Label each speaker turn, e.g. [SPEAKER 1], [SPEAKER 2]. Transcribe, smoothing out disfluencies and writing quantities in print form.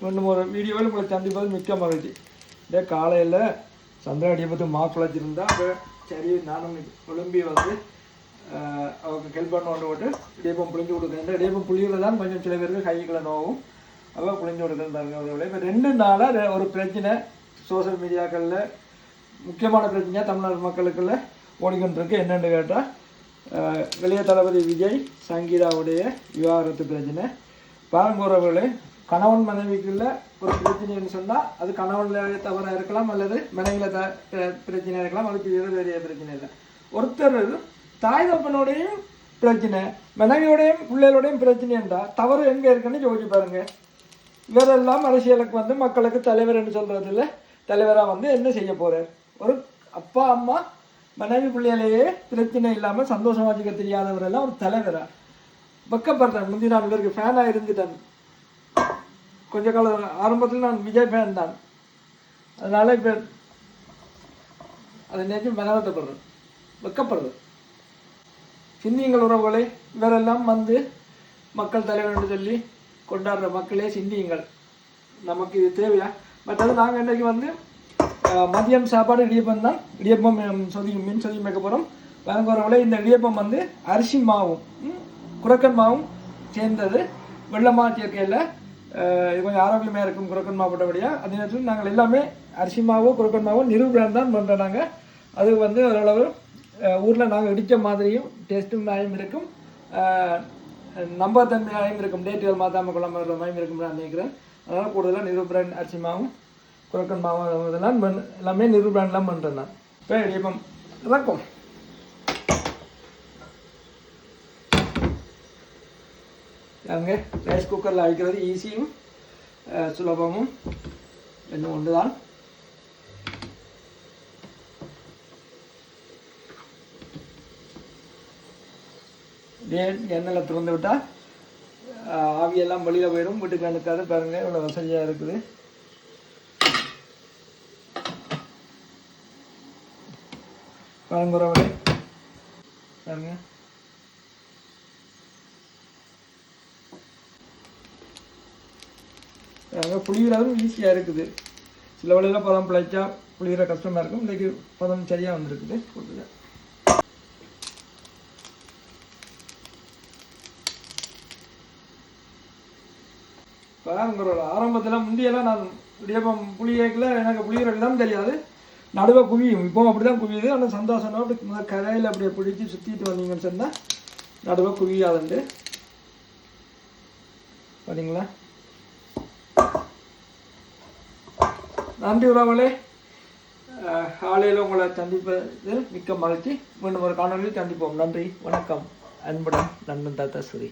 [SPEAKER 1] மீண்டும் ஒரு வீடியோவில் உங்களை சந்திப்பது மிக்க மகிழ்ச்சி. இதே காலையில் சந்திரா இடியப்பத்து மாவு வச்சுருந்தா அப்போ சரி நானும் ஒலிம்பி வந்து அவங்க ஹெல்ப் பண்ண போட்டு இடியப்பம் புளிஞ்சு கொடுக்குறேன். இடியப்பம் புளியில் தான் கொஞ்சம் சில பேருக்கு கைகளை நோவும் அப்போ புளிஞ்சு கொடுக்குறேன். இப்போ 2 நாளாக ஒரு பிரச்சனை சோசியல் மீடியாக்களில் முக்கியமான பிரச்சனையாக தமிழ்நாடு மக்களுக்குள்ள ஓடிக்கொண்டிருக்கு. என்னென்னு கேட்டால் இளைய தளபதி விஜய் சங்கீதாவுடைய விவாகரத்து பிரச்சனை. பாரம்பரியர்களே, கணவன் மனைவிக்குள்ள ஒரு பிரச்சனைன்னு சொன்னால் அது கணவனில் தவறாக இருக்கலாம் அல்லது மனைவியில் பிரச்சனையாக இருக்கலாம். அதுக்கு வேறு பிரச்சனை இல்லை. ஒருத்தர் தாய் தப்பனோடையும் பிரச்சனை, மனைவியோடையும் பிள்ளைகளோடையும் பிரச்சனை என்றால் தவறு எங்கே இருக்குன்னு யோசிச்சு பாருங்க. இவரெல்லாம் அரசியலுக்கு வந்து மக்களுக்கு தலைவர் என்று சொல்கிறது இல்லை, தலைவராக வந்து என்ன செய்ய போகிறார்? ஒரு அப்பா அம்மா மனைவி பிள்ளைகளையே பிரச்சனை இல்லாமல் சந்தோஷமாக வச்சுக்க தெரியாதவரெல்லாம் ஒரு தலைவராக வெக்கப்படுறேன். முந்தி நான் இவருக்கு ஃபேனாக இருந்துட்டேன். கொஞ்ச காலம் ஆரம்பத்தில் நான் விஜய் ஃபேன் தான். அதனால் இப்போ அதை நினைச்சு மனவத்தப்படுறேன், வெக்கப்படுறது. சிந்தியுங்கள் உறவுகளை, இவரெல்லாம் வந்து மக்கள் தலைவர் என்று சொல்லி கொண்டாடுற மக்களே சிந்தியுங்கள். நமக்கு இது தேவையா? மற்றது நாங்கள் இன்றைக்கி வந்து மதியம் சாப்பாடு இடியப்பம் தான். இடியப்பம் மின் சொதியும் வைக்க போகிறோம். வழங்குறவங்களே, இந்த இடியப்பம் வந்து அரிசி மாவும் குரக்கன் மாவும் சேர்ந்தது. வெள்ளமாக சேர்க்கையில் இது கொஞ்சம் ஆரோக்கியமாக இருக்கும் குரக்கன் மாவு போட்டபடியாக. அதே நேரத்தில் நாங்கள் எல்லாமே அரிசி மாவோ குரக்கன் மாவோ நிரூபணம் தான் பண்ணுறோம். நாங்கள் அது வந்து ஓரளவு ஊரில் நாங்கள் இடித்த மாதிரியும் டேஸ்ட்டும் மாயம் இருக்கும், நம்பத்தன்மையாகவும் இருக்கும். டேட்டுகள் மாற்றாமல் கொள்ளாமல் மாயம் இருக்கும் நான் நினைக்கிறேன். அதனால் கூடுதலாக நிரூபண் அரிசி மாவும் குரக்கன் மாவும் இதெல்லாம் எல்லாமே நிரூபணம்லாம் பண்ணுறேன் நான். இப்போ இடியப்பம் இறக்கும். அங்கே ரைஸ் குக்கரில் அழிக்கிறது ஈஸியும் சுலபமும் இன்னும் ஒன்று தான். எண்ணெயில் திறந்து விட்டால் ஆவியெல்லாம் வெளியில் போயிடும், வீட்டுக்கு அனுக்காது. பாருங்கள் இவ்வளோ வசதியாக இருக்குது. பழங்குறவளே பாருங்க, புளிகிறதும் ஈஸியாக இருக்குது. சில வழியில் பதம் பிழைச்சா புளிகிற கஷ்டமாக இருக்கும். இன்றைக்கி பதம் சரியாக வந்துருக்குது. பாருங்கிற ஆரம்பத்தில் முந்தியெல்லாம் நான் இடியப்பம் புளியேக்கில் எனக்கு புளிகிற தான் தெரியாது, நடுவை குவியும். இப்போ அப்படி தான் குவியுது. ஆனால் சந்தோஷம்னா அப்படி முதல் கரையில் அப்படியே பிடிச்சி சுற்றிட்டு வந்தீங்கன்னு சொன்னால் நடுவை குவியாதுண்டு. பார்த்தீங்களா? நன்றி உறவுகளே, காலையில் உங்களை சந்திப்பது மிக்க மகிழ்ச்சி. மீண்டும் ஒரு காணொலியில் சந்திப்போம். நன்றி, வணக்கம். அன்புடன் நண்பன் தாத்தா சுரி.